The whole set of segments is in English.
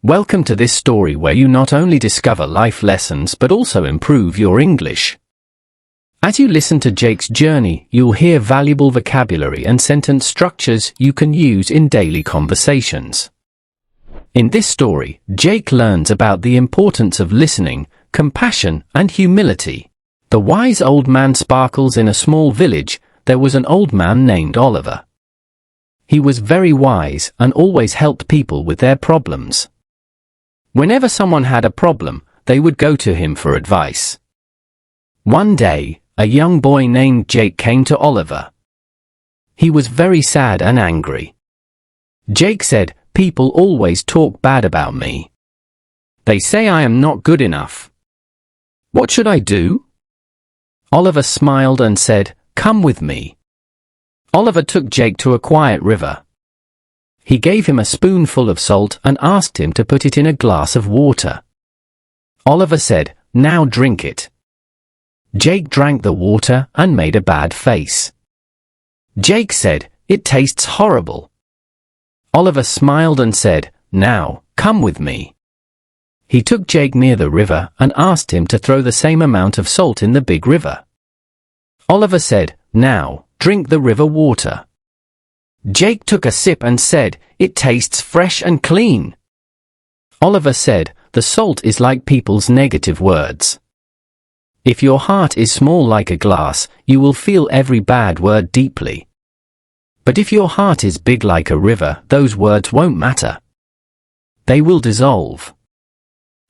Welcome to this story where you not only discover life lessons but also improve your English. As you listen to Jake's journey, you'll hear valuable vocabulary and sentence structures you can use in daily conversations. In this story, Jake learns about the importance of listening, compassion, and humility. The wise old man sparkles in a small village. There was an old man named Oliver. He was very wise and always helped people with their problems. Whenever someone had a problem, they would go to him for advice. One day, a young boy named Jake came to Oliver. He was very sad and angry. Jake said, "People always talk bad about me. They say I am not good enough. What should I do?" Oliver smiled and said, "Come with me." Oliver took Jake to a quiet river. He gave him a spoonful of salt and asked him to put it in a glass of water. Oliver said, "Now drink it." Jake drank the water and made a bad face. Jake said, "It tastes horrible." Oliver smiled and said, "Now, come with me." He took Jake near the river and asked him to throw the same amount of salt in the big river. Oliver said, "Now, drink the river water." Jake took a sip and said, "It tastes fresh and clean." Oliver said, "The salt is like people's negative words. If your heart is small like a glass, you will feel every bad word deeply. But if your heart is big like a river, those words won't matter. They will dissolve."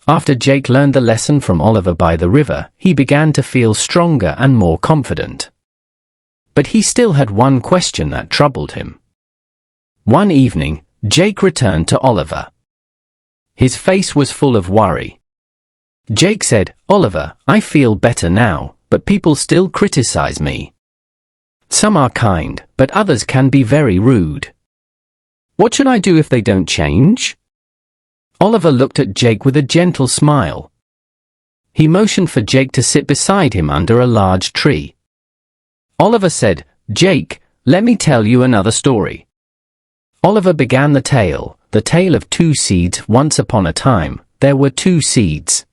After Jake learned the lesson from Oliver by the river, he began to feel stronger and more confident. But he still had one question that troubled him. One evening, Jake returned to Oliver. His face was full of worry. Jake said, "Oliver, I feel better now, but people still criticize me. Some are kind, but others can be very rude. What should I do if they don't change?" Oliver looked at Jake with a gentle smile. He motioned for Jake to sit beside him under a large tree. Oliver said, "Jake, let me tell you another story." Oliver began the tale of two seeds. Once upon a time, there were two seeds.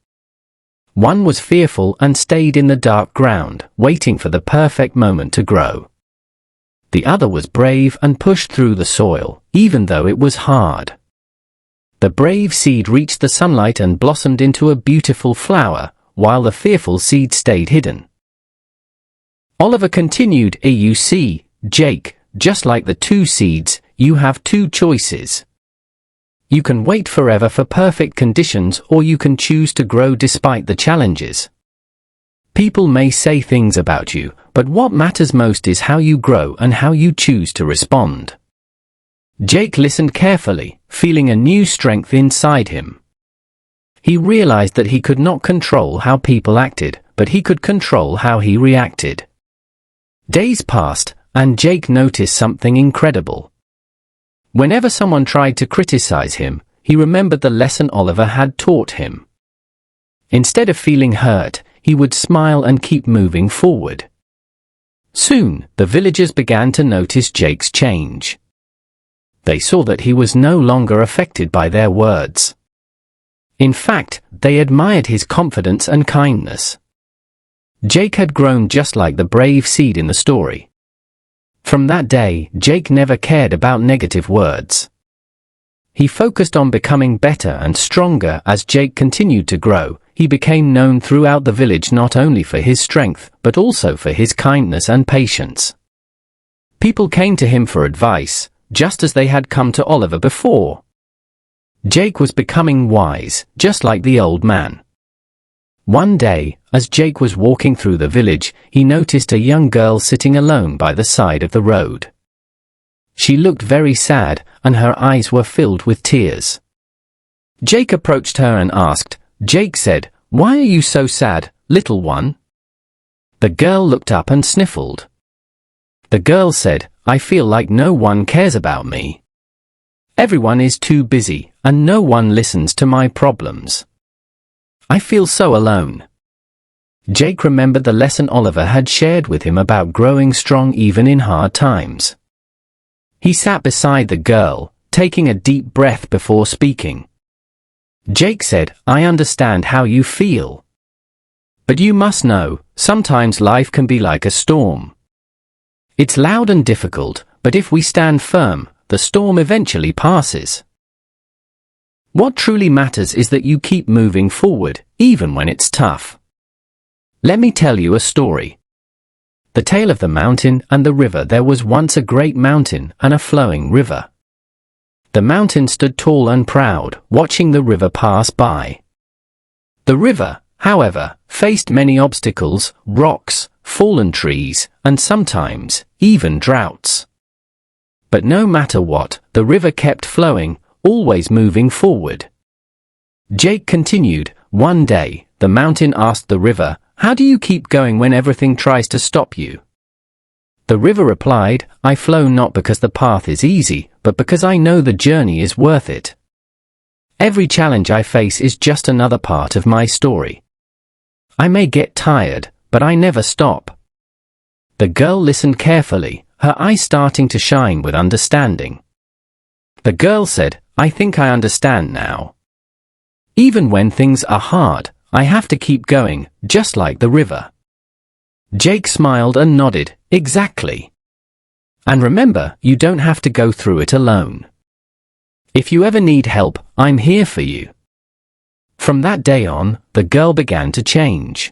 One was fearful and stayed in the dark ground, waiting for the perfect moment to grow. The other was brave and pushed through the soil, even though it was hard. The brave seed reached the sunlight and blossomed into a beautiful flower, while the fearful seed stayed hidden. Oliver continued, "You see, Jake, just like the two seeds, you have two choices. You can wait forever for perfect conditions, or you can choose to grow despite the challenges. People may say things about you, but what matters most is how you grow and how you choose to respond." Jake listened carefully, feeling a new strength inside him. He realized that he could not control how people acted, but he could control how he reacted. Days passed, and Jake noticed something incredible. Whenever someone tried to criticize him, he remembered the lesson Oliver had taught him. Instead of feeling hurt, he would smile and keep moving forward. Soon, the villagers began to notice Jake's change. They saw that he was no longer affected by their words. In fact, they admired his confidence and kindness. Jake had grown just like the brave seed in the story. From that day, Jake never cared about negative words. He focused on becoming better and stronger. As Jake continued to grow, he became known throughout the village not only for his strength, but also for his kindness and patience. People came to him for advice, just as they had come to Oliver before. Jake was becoming wise, just like the old man. One day, as Jake was walking through the village, he noticed a young girl sitting alone by the side of the road. She looked very sad, and her eyes were filled with tears. Jake approached her and asked. Jake said, "Why are you so sad, little one?" The girl looked up and sniffled. The girl said, "I feel like no one cares about me. Everyone is too busy, and no one listens to my problems. I feel so alone." Jake remembered the lesson Oliver had shared with him about growing strong even in hard times. He sat beside the girl, taking a deep breath before speaking. Jake said, I understand how you feel. But you must know, sometimes life can be like a storm. It's loud and difficult, but if we stand firm, the storm eventually passes. What truly matters is that you keep moving forward, even when it's tough. Let me tell you a story. The Tale of the Mountain and the River. There was once a great mountain and a flowing river. The mountain stood tall and proud, watching the river pass by. The river, however, faced many obstacles, rocks, fallen trees, and sometimes, even droughts. But no matter what, the river kept flowing, always moving forward. Jake continued, one day, the mountain asked the river, how do you keep going when everything tries to stop you? The river replied, I flow not because the path is easy, but because I know the journey is worth it. Every challenge I face is just another part of my story. I may get tired, but I never stop. The girl listened carefully, her eyes starting to shine with understanding. The girl said, I think I understand now. Even when things are hard, I have to keep going, just like the river. Jake smiled and nodded, exactly. And remember, you don't have to go through it alone. If you ever need help, I'm here for you. From that day on, the girl began to change.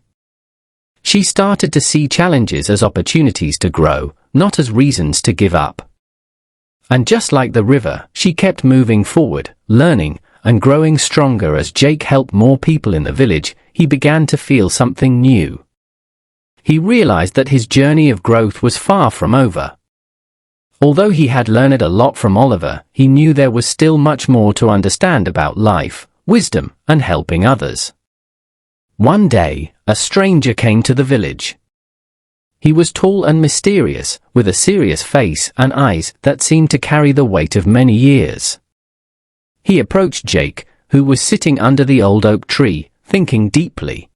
She started to see challenges as opportunities to grow, not as reasons to give up. And just like the river, she kept moving forward, learning, and growing stronger. As Jake helped more people in the village, he began to feel something new. He realized that his journey of growth was far from over. Although he had learned a lot from Oliver, he knew there was still much more to understand about life, wisdom, and helping others. One day, a stranger came to the village. He was tall and mysterious, with a serious face and eyes that seemed to carry the weight of many years. He approached Jake, who was sitting under the old oak tree, thinking deeply.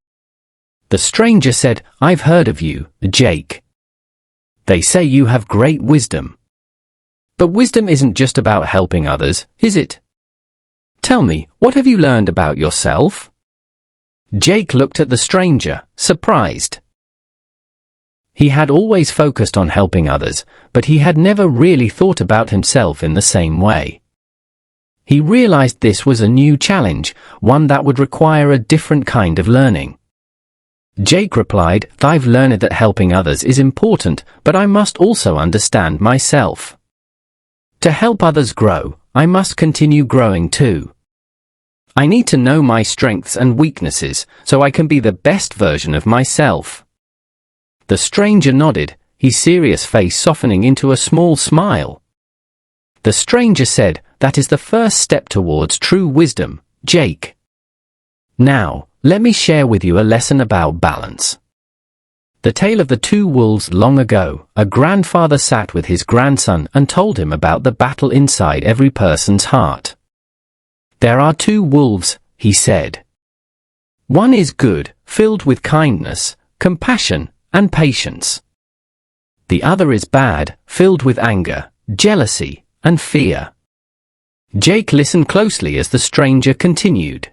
The stranger said, I've heard of you, Jake. They say you have great wisdom. But wisdom isn't just about helping others, is it? Tell me, what have you learned about yourself? Jake looked at the stranger, surprised. He had always focused on helping others, but he had never really thought about himself in the same way. He realized this was a new challenge, one that would require a different kind of learning. Jake replied, I've learned that helping others is important, but I must also understand myself. To help others grow, I must continue growing too. I need to know my strengths and weaknesses, so I can be the best version of myself. The stranger nodded, his serious face softening into a small smile. The stranger said, that is the first step towards true wisdom, Jake. Now, let me share with you a lesson about balance. The tale of the two wolves. Long ago, a grandfather sat with his grandson and told him about the battle inside every person's heart. There are two wolves, he said. One is good, filled with kindness, compassion, and patience. The other is bad, filled with anger, jealousy, and fear. Jake listened closely as the stranger continued.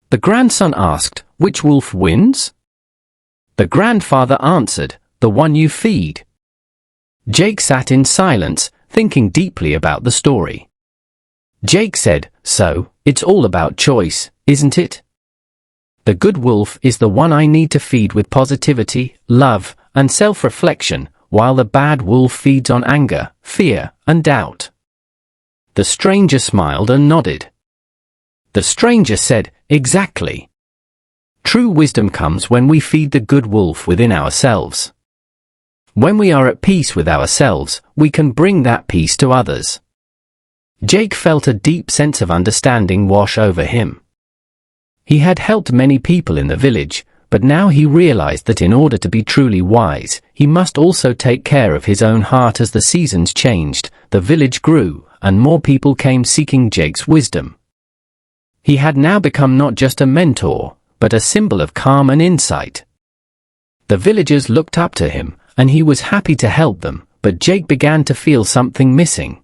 The grandson asked, which wolf wins? The grandfather answered, the one you feed. Jake sat in silence, thinking deeply about the story. Jake said, so, it's all about choice, isn't it? The good wolf is the one I need to feed with positivity, love, and self-reflection, while the bad wolf feeds on anger, fear, and doubt. The stranger smiled and nodded. The stranger said, exactly. True wisdom comes when we feed the good wolf within ourselves. When we are at peace with ourselves, we can bring that peace to others. Jake felt a deep sense of understanding wash over him. He had helped many people in the village, but now he realized that in order to be truly wise, he must also take care of his own heart. As the seasons changed, the village grew, and more people came seeking Jake's wisdom. He had now become not just a mentor, but a symbol of calm and insight. The villagers looked up to him, and he was happy to help them, but Jake began to feel something missing.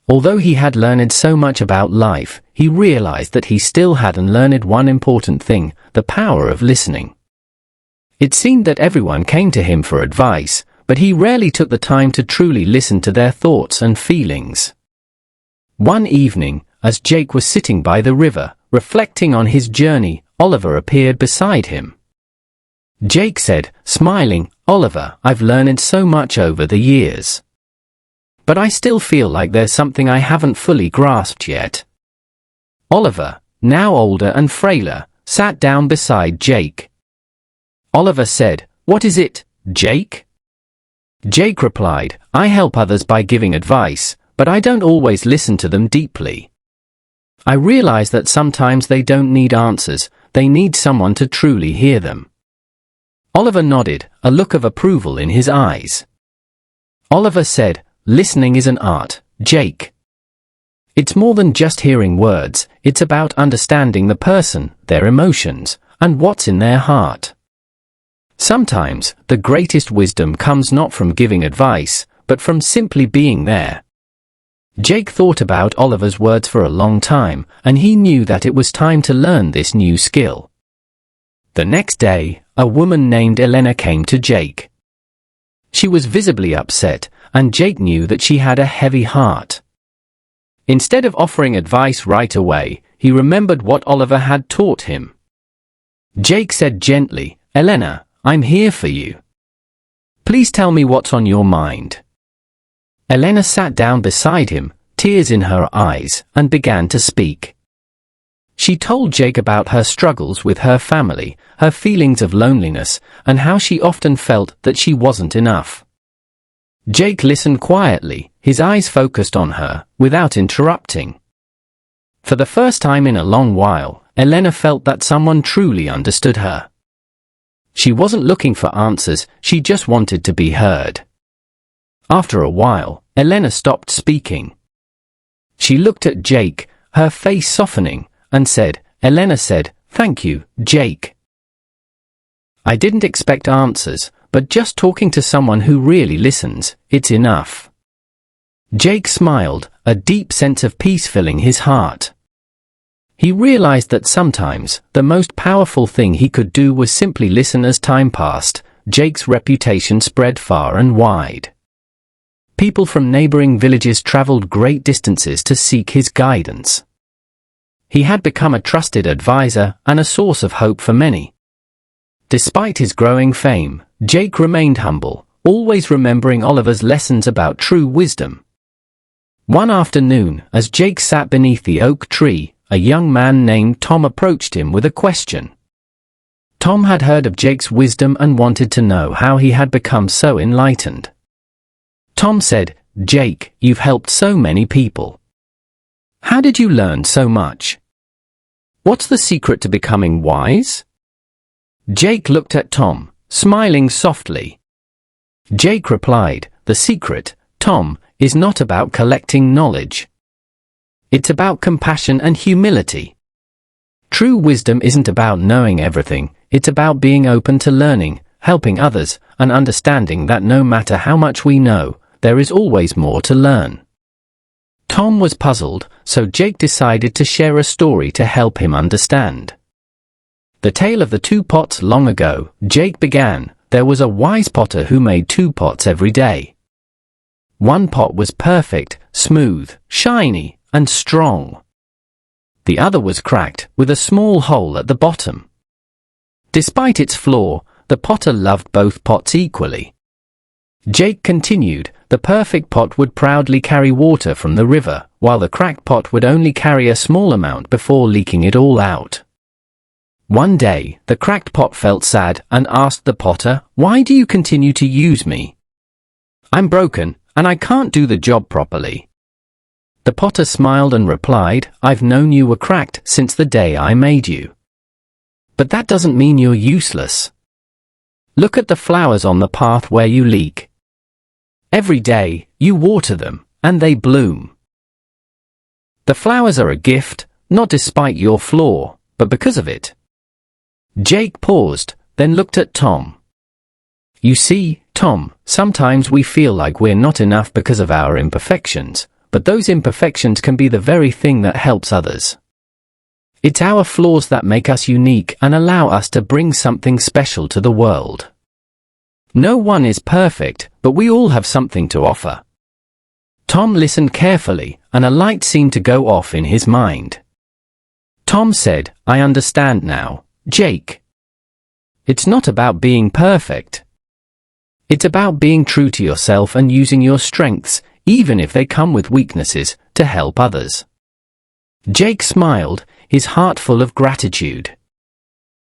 Although he had learned so much about life, he realized that he still hadn't learned one important thing, the power of listening. It seemed that everyone came to him for advice, but he rarely took the time to truly listen to their thoughts and feelings. One evening, as Jake was sitting by the river, reflecting on his journey, Oliver appeared beside him. Jake said, smiling, "Oliver, I've learned so much over the years. But I still feel like there's something I haven't fully grasped yet." Oliver, now older and frailer, sat down beside Jake. Oliver said, "What is it, Jake?" Jake replied, "I help others by giving advice, but I don't always listen to them deeply. I realize that sometimes they don't need answers, they need someone to truly hear them." Oliver nodded, a look of approval in his eyes. Oliver said, "Listening is an art, Jake. It's more than just hearing words, it's about understanding the person, their emotions, and what's in their heart. Sometimes, the greatest wisdom comes not from giving advice, but from simply being there." Jake thought about Oliver's words for a long time, and he knew that it was time to learn this new skill. The next day, a woman named Elena came to Jake. She was visibly upset, and Jake knew that she had a heavy heart. Instead of offering advice right away, he remembered what Oliver had taught him. Jake said gently, "Elena, I'm here for you. Please tell me what's on your mind." Elena sat down beside him, tears in her eyes, and began to speak. She told Jake about her struggles with her family, her feelings of loneliness, and how she often felt that she wasn't enough. Jake listened quietly, his eyes focused on her, without interrupting. For the first time in a long while, Elena felt that someone truly understood her. She wasn't looking for answers, she just wanted to be heard. After a while, Elena stopped speaking. She looked at Jake, her face softening, and said, Elena said, "Thank you, Jake. I didn't expect answers, but just talking to someone who really listens, it's enough." Jake smiled, a deep sense of peace filling his heart. He realized that sometimes, the most powerful thing he could do was simply listen. As time passed, Jake's reputation spread far and wide. People from neighboring villages traveled great distances to seek his guidance. He had become a trusted advisor and a source of hope for many. Despite his growing fame, Jake remained humble, always remembering Oliver's lessons about true wisdom. One afternoon, as Jake sat beneath the oak tree, a young man named Tom approached him with a question. Tom had heard of Jake's wisdom and wanted to know how he had become so enlightened. Tom said, "Jake, you've helped so many people. How did you learn so much? What's the secret to becoming wise?" Jake looked at Tom, smiling softly. Jake replied, "The secret, Tom, is not about collecting knowledge. It's about compassion and humility. True wisdom isn't about knowing everything, it's about being open to learning, helping others, and understanding that no matter how much we know, there is always more to learn." Tom was puzzled, so Jake decided to share a story to help him understand. The tale of the two pots. Long ago, Jake began, there was a wise potter who made two pots every day. One pot was perfect, smooth, shiny, and strong. The other was cracked, with a small hole at the bottom. Despite its flaw, the potter loved both pots equally. Jake continued, the perfect pot would proudly carry water from the river, while the cracked pot would only carry a small amount before leaking it all out. One day, the cracked pot felt sad and asked the potter, "Why do you continue to use me? I'm broken, and I can't do the job properly." The potter smiled and replied, "I've known you were cracked since the day I made you. But that doesn't mean you're useless. Look at the flowers on the path where you leak. Every day, you water them, and they bloom. The flowers are a gift, not despite your flaw, but because of it." Jake paused, then looked at Tom. "You see, Tom, sometimes we feel like we're not enough because of our imperfections, but those imperfections can be the very thing that helps others. It's our flaws that make us unique and allow us to bring something special to the world. No one is perfect, but we all have something to offer. Tom listened carefully, and a light seemed to go off in his mind. Tom said, "I understand now, Jake. It's not about being perfect. It's about being true to yourself and using your strengths, even if they come with weaknesses, to help others." Jake smiled, his heart full of gratitude.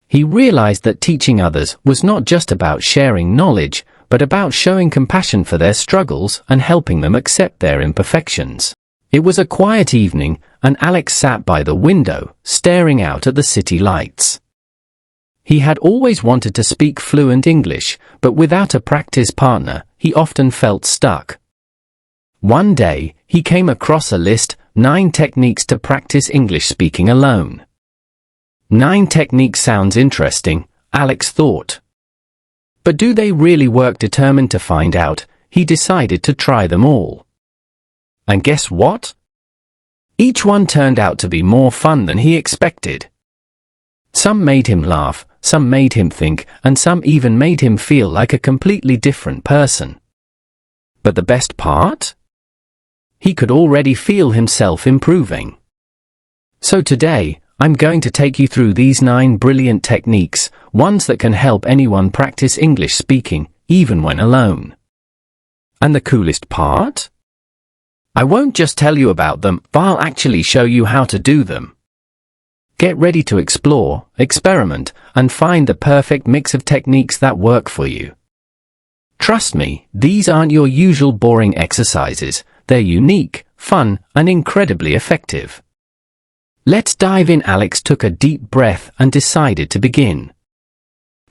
He realized that teaching others was not just about sharing knowledge, but about showing compassion for their struggles and helping them accept their imperfections. It was a quiet evening, and Alex sat by the window, staring out at the city lights. He had always wanted to speak fluent English, but without a practice partner, he often felt stuck. One day, he came across a list, 9 techniques to practice English speaking alone. 9 techniques sounds interesting, Alex thought. But do they really work? Determined to find out, he decided to try them all. And guess what? Each one turned out to be more fun than he expected. Some made him laugh, some made him think, and some even made him feel like a completely different person. But the best part? He could already feel himself improving. So today, I'm going to take you through these 9 brilliant techniques, ones that can help anyone practice English speaking, even when alone. And the coolest part? I won't just tell you about them, I'll actually show you how to do them. Get ready to explore, experiment, and find the perfect mix of techniques that work for you. Trust me, these aren't your usual boring exercises. They're unique, fun, and incredibly effective. Let's dive in. Alex took a deep breath and decided to begin.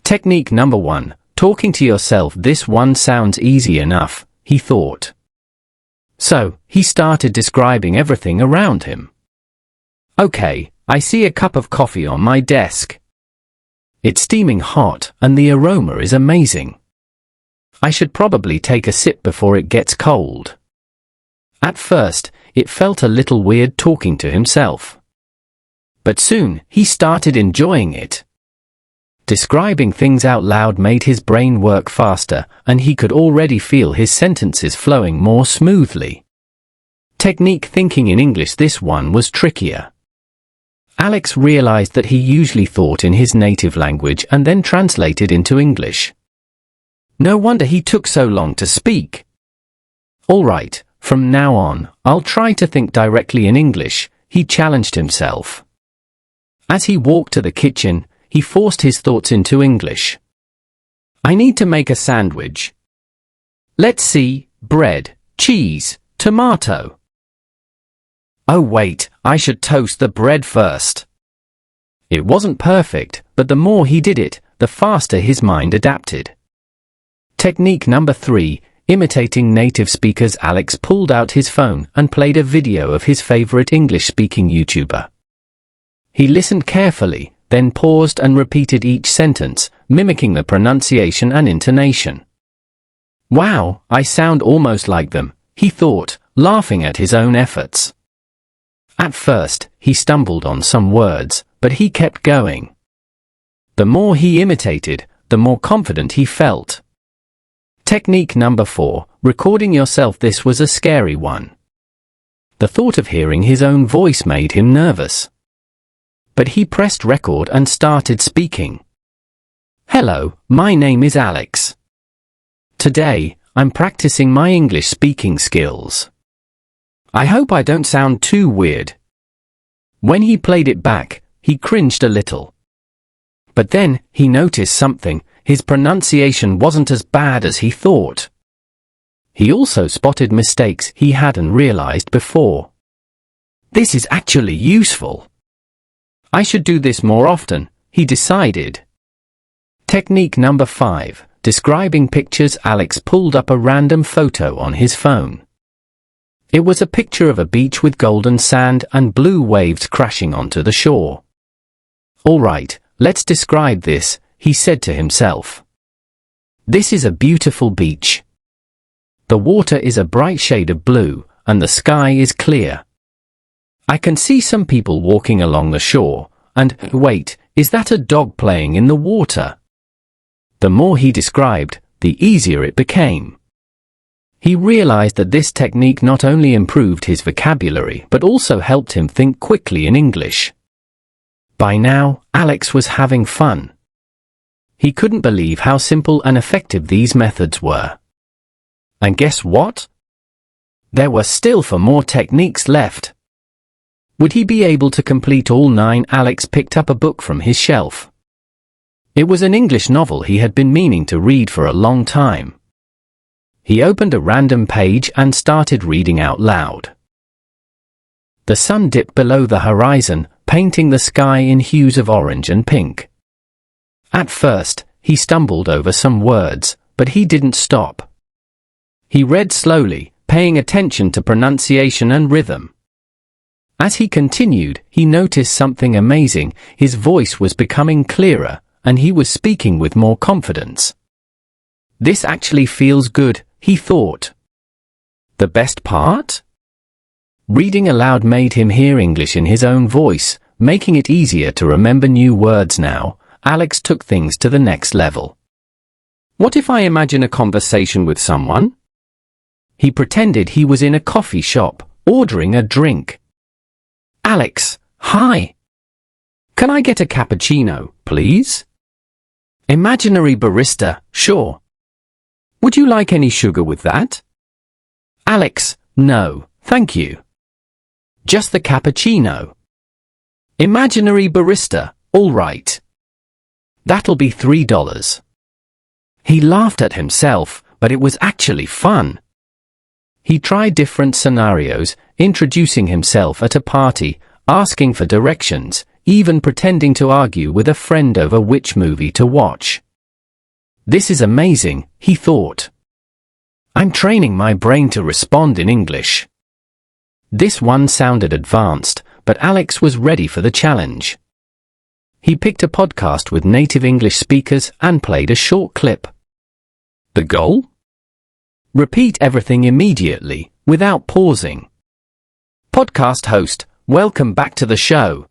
Technique number 1, talking to yourself. This one sounds easy enough, he thought. So, he started describing everything around him. Okay, I see a cup of coffee on my desk. It's steaming hot, and the aroma is amazing. I should probably take a sip before it gets cold. At first, it felt a little weird talking to himself. But soon, he started enjoying it. Describing things out loud made his brain work faster, and he could already feel his sentences flowing more smoothly. Technique thinking in English. This one was trickier. Alex realized that he usually thought in his native language and then translated into English. No wonder he took so long to speak. All right, from now on, I'll try to think directly in English, he challenged himself. As he walked to the kitchen, he forced his thoughts into English. I need to make a sandwich. Let's see, bread, cheese, tomato. Oh wait, I should toast the bread first. It wasn't perfect, but the more he did it, the faster his mind adapted. Technique number 3, imitating native speakers. Alex pulled out his phone and played a video of his favorite English-speaking YouTuber. He listened carefully, then paused and repeated each sentence, mimicking the pronunciation and intonation. Wow, I sound almost like them, he thought, laughing at his own efforts. At first, he stumbled on some words, but he kept going. The more he imitated, the more confident he felt. Technique number 4, recording yourself. This was a scary one. The thought of hearing his own voice made him nervous. But he pressed record and started speaking. Hello, my name is Alex. Today, I'm practicing my English speaking skills. I hope I don't sound too weird. When he played it back, he cringed a little. But then, he noticed something. His pronunciation wasn't as bad as he thought. He also spotted mistakes he hadn't realized before. This is actually useful. I should do this more often, he decided. Technique number 5, describing pictures. Alex pulled up a random photo on his phone. It was a picture of a beach with golden sand and blue waves crashing onto the shore. All right, let's describe this, he said to himself. This is a beautiful beach. The water is a bright shade of blue, and the sky is clear. I can see some people walking along the shore, and, wait, is that a dog playing in the water? The more he described, the easier it became. He realized that this technique not only improved his vocabulary but also helped him think quickly in English. By now, Alex was having fun. He couldn't believe how simple and effective these methods were. And guess what? There were still 4 more techniques left. Would he be able to complete all 9? Alex picked up a book from his shelf. It was an English novel he had been meaning to read for a long time. He opened a random page and started reading out loud. The sun dipped below the horizon, painting the sky in hues of orange and pink. At first, he stumbled over some words, but he didn't stop. He read slowly, paying attention to pronunciation and rhythm. As he continued, he noticed something amazing. His voice was becoming clearer, and he was speaking with more confidence. This actually feels good, he thought. The best part? Reading aloud made him hear English in his own voice, making it easier to remember new words now. Alex took things to the next level. What if I imagine a conversation with someone? He pretended he was in a coffee shop, ordering a drink. Alex, hi. Can I get a cappuccino, please? Imaginary barista, sure. Would you like any sugar with that? Alex, no, thank you. Just the cappuccino. Imaginary barista, all right. That'll be $3. He laughed at himself, but it was actually fun. He tried different scenarios, introducing himself at a party, asking for directions, even pretending to argue with a friend over which movie to watch. This is amazing, he thought. I'm training my brain to respond in English. This one sounded advanced, but Alex was ready for the challenge. He picked a podcast with native English speakers and played a short clip. The goal? Repeat everything immediately, without pausing. Podcast host, welcome back to the show.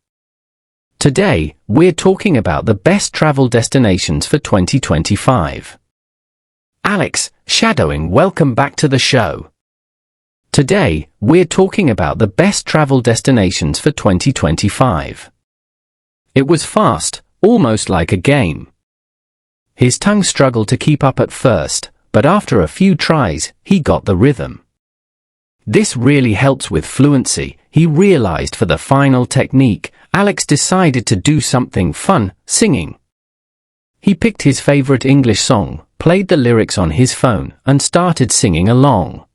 Today, we're talking about the best travel destinations for 2025. Alex, shadowing, welcome back to the show. Today, we're talking about the best travel destinations for 2025. It was fast, almost like a game. His tongue struggled to keep up at first, but after a few tries, he got the rhythm. This really helps with fluency, he realized. For the final technique, Alex decided to do something fun, singing. He picked his favorite English song, played the lyrics on his phone, and started singing along.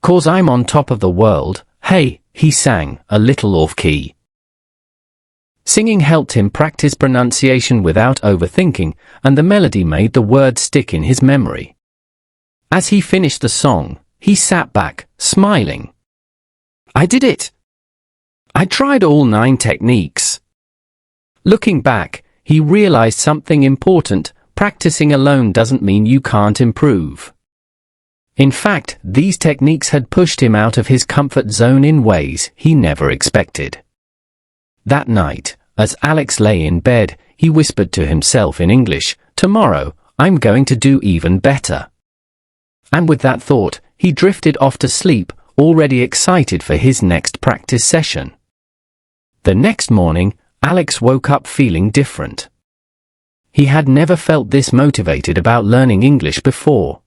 "'Cause I'm on top of the world, hey," he sang, a little off-key. Singing helped him practice pronunciation without overthinking, and the melody made the words stick in his memory. As he finished the song, he sat back, smiling. I did it! I tried all 9 techniques. Looking back, he realized something important: practicing alone doesn't mean you can't improve. In fact, these techniques had pushed him out of his comfort zone in ways he never expected. That night, as Alex lay in bed, he whispered to himself in English, "Tomorrow, I'm going to do even better." And with that thought, he drifted off to sleep, already excited for his next practice session. The next morning, Alex woke up feeling different. He had never felt this motivated about learning English before.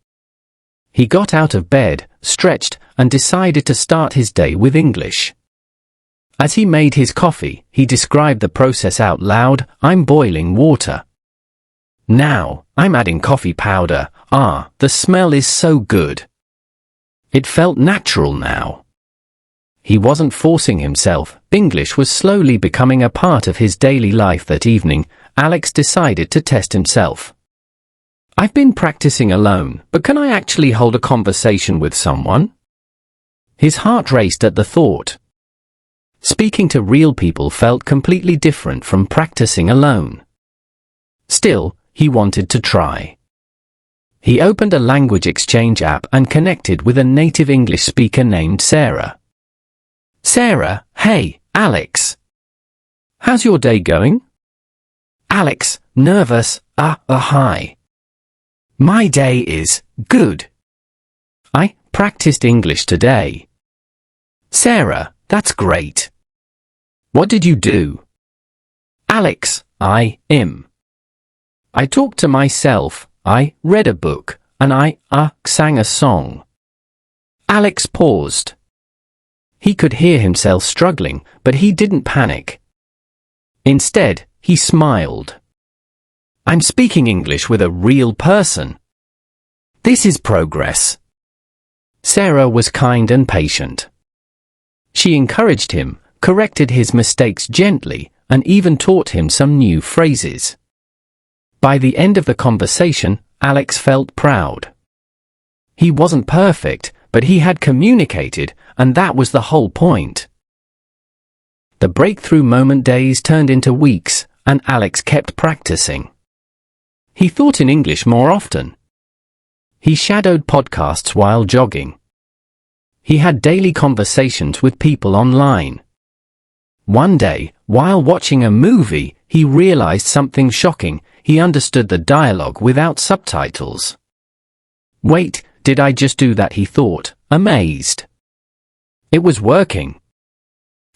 He got out of bed, stretched, and decided to start his day with English. As he made his coffee, he described the process out loud. "I'm boiling water. Now, I'm adding coffee powder. The smell is so good." It felt natural now. He wasn't forcing himself. English was slowly becoming a part of his daily life. That evening, Alex decided to test himself. I've been practicing alone, but can I actually hold a conversation with someone? His heart raced at the thought. Speaking to real people felt completely different from practicing alone. Still, he wanted to try. He opened a language exchange app and connected with a native English speaker named Sarah. Sarah, hey, Alex. How's your day going? Alex, nervous, hi. My day is good. I practiced English today. Sarah, that's great. What did you do? Alex, I talked to myself, I read a book, and I sang a song. Alex paused. He could hear himself struggling, but he didn't panic. Instead, he smiled. I'm speaking English with a real person. This is progress. Sarah was kind and patient. She encouraged him, corrected his mistakes gently, and even taught him some new phrases. By the end of the conversation, Alex felt proud. He wasn't perfect, but he had communicated, and that was the whole point. The breakthrough moment days turned into weeks, and Alex kept practicing. He thought in English more often. He shadowed podcasts while jogging. He had daily conversations with people online. One day, while watching a movie, he realized something shocking. He understood the dialogue without subtitles. Wait, did I just do that? He thought, amazed. It was working.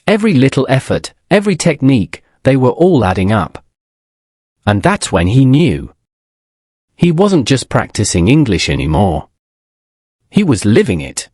Every little effort, every technique, they were all adding up. And that's when he knew. He wasn't just practicing English anymore. He was living it.